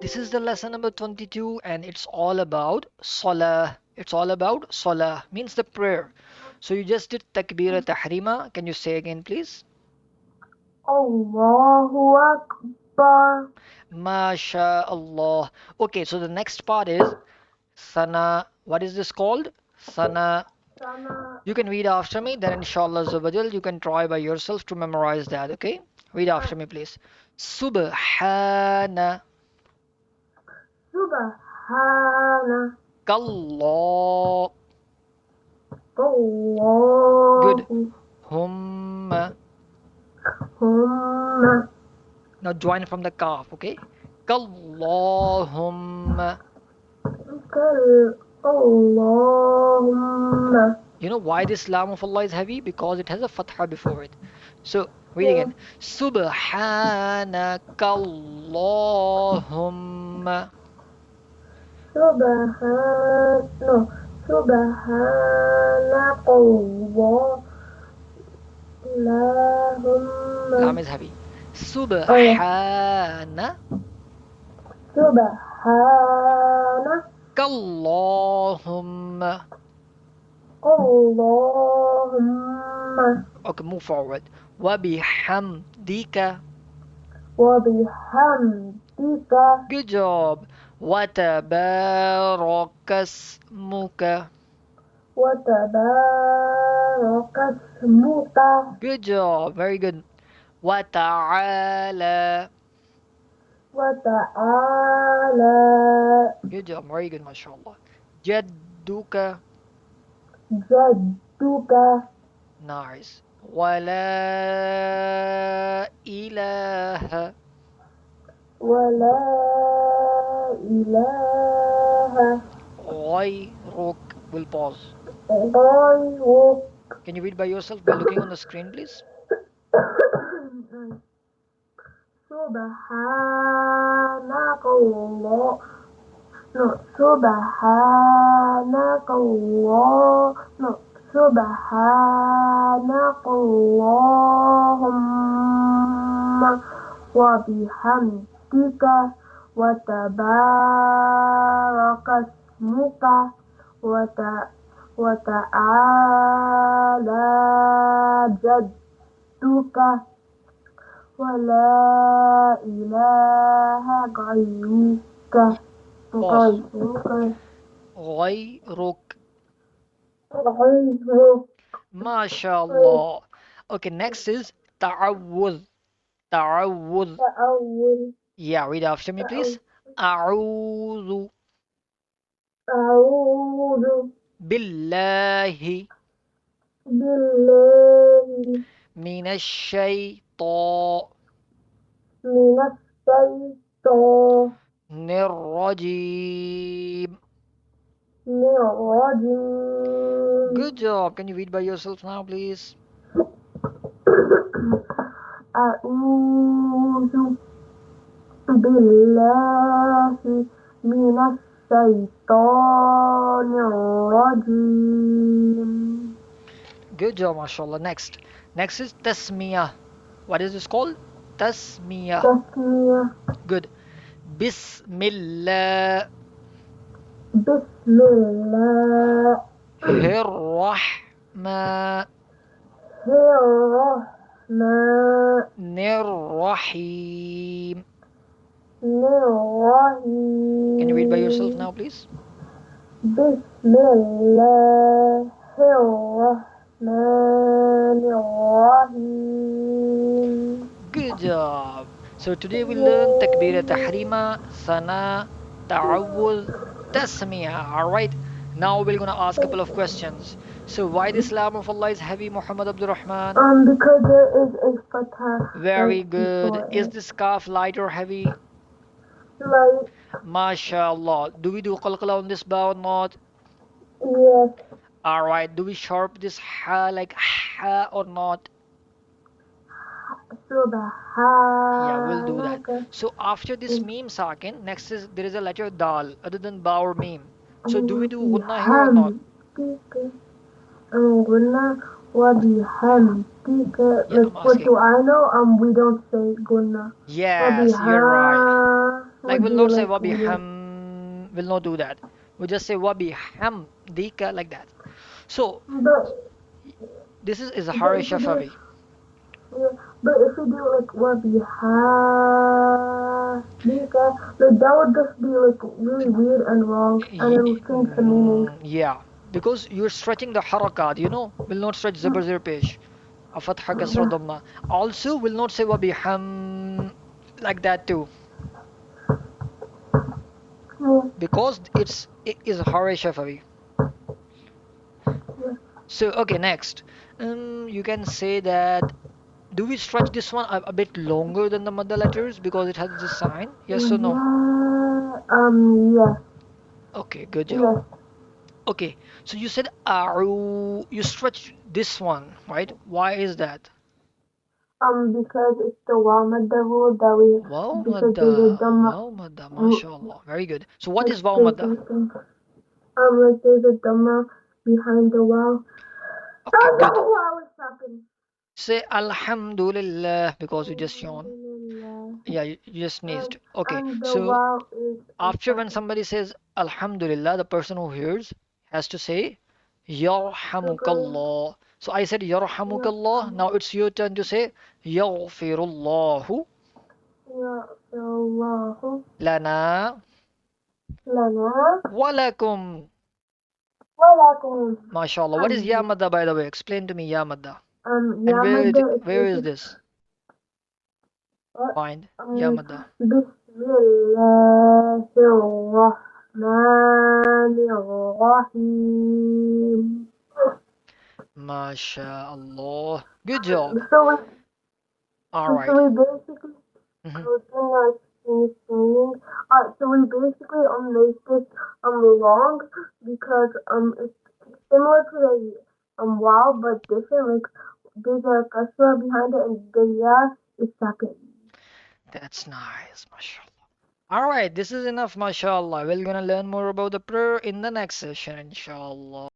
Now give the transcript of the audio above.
This is the lesson number 22 and it's all about Salah. It's all about Salah, means the prayer. So you just did Takbeer-e-Tahrimah. Can you say again, please? Allahu Akbar. MashaAllah. Okay, so the next part is Sana. What is this called? Sana. Sana. You can read after me, then inshallah Zubadil, you can try by yourself to memorize that, okay? Read after me, please. Subhana Subhana. kallah. Good. Allahu. Humma. Humma. Now join from the kaf, okay? Kallahumma. Allahumma. You know why this Lam of Allah is heavy? Because it has a fatha before it. So read again. Subhanakallahumma. No. Subhanakallahumma. Lam is heavy. Oh yeah. Subhana. Subhana. Kallahumma. Allahumma. Okay, move forward. Wabihamdika. Wabihamdika. Good job. Watabarakasmuka. Watabarakasmuka. Good job. Very good. Wata'ala. Wata'ala. Good job. Very good, mashallah. Jadduka. Jadduka. Nice. Wala ilaha. Wala ilaha. Ghayruk. We'll pause. Ghayruk. Can you read by yourself by looking on the screen, please? Subhanakallah. No, subhanakallah. No, subhanakallahumma wa bihamdika wa tabarakasmuka wa ta'ala jadduka wa la ilaha ghayruka. Pause. Ghayruk. Ghayruk. Ghayruk. MashaAllah. Okay, next is ta'awudh. Ta'awudh. Ta'awwul. Yeah, read after me, please. A'udhu A'udhu billahi billahi minash shaitanir minas syaitonir rajim. rajim. Good job. Can you read by yourself now, please? A'udhu billahi minas syaitonir rajim. Good job, mashallah. Next is Tasmiya. What is this called? Tasmiya. Tasmiya. Good. Bismillah. Bismillah. Rahmanir rahim. Can you read by yourself now, please? Bismillahirrahmanirrahim. Good job. So today we learn Takbeer-e-Tahrimah, Sana, Ta'awudh, Tasmiya. Alright. Now we're gonna ask a couple of questions. So why the Islam of Allah is heavy, Muhammad Abdul Rahman? Because there is a fatah Very right good. before Is it. this scarf light or heavy? Like, MashaAllah. Do we do qalqala on this bow or not? yes, Alright. Do we sharp this ha like ha or not? Yeah, we'll do that. subhanaka. So after this meme sakin, next is there is a letter dal other than ba or meme. So do we do gunna here or not? Bihamdika. Guna wa bihamdika. Yeah, Like, I'm what asking. do I know? We don't say guna. Yes, you're right. Like we will be not say like medium. will not do that. We just say wabihamdika like that. So But this is but Izhar if you do Shafawi. yeah, but if you do like what be like that would just be like really weird and wrong, and it will change the meaning. Yeah, because you're stretching the harakat, will not stretch zabar zir pesh. A fatha kasra Yeah, dhamma. Also will not say wabiham like that too. yeah, Because it is Izhar Shafawi. yeah. So okay, next. You can say that. Do we stretch this one a bit longer than the mother letters because it has this sign? Yes or no? Yes, Okay, good job. yes. Okay, so you said aru. You stretch this one, right? Why is that? Because it's the Walmart devil that we, Wow, because there's a madda. dumb, Wow, madda. MashaAllah. Very good. So what like is wow there's madda? something, like there's a dumb behind the wall. Okay, Oh good. no, I was talking. Say Alhamdulillah because you just yawn. Alhamdulillah. Yeah, you just sneezed. Okay, And the so wow is a after when second. somebody says Alhamdulillah, the person who hears has to say Shukr. Yarhamukallah. So I said Ya Yarhamukallah. Now it's your turn to say Yaghfirullahu Ya Allahu lana lana walakum. walakum. MashaAllah. What is Ya And Madda by the way? Explain to me Ya Madda. And Yamada is where is basically this? what? Find Ya Madda. Bismillahirrahmanirrahim. MashaAllah. Good job. So we, so Alright. we basically Mhm. singing. So we basically make this long because it's similar to the wow but different. Like there's a kasra behind it and the ya is second. That's nice. MashaAllah. Alright, this is enough, mashallah. We're gonna learn more about the prayer in the next session, inshallah.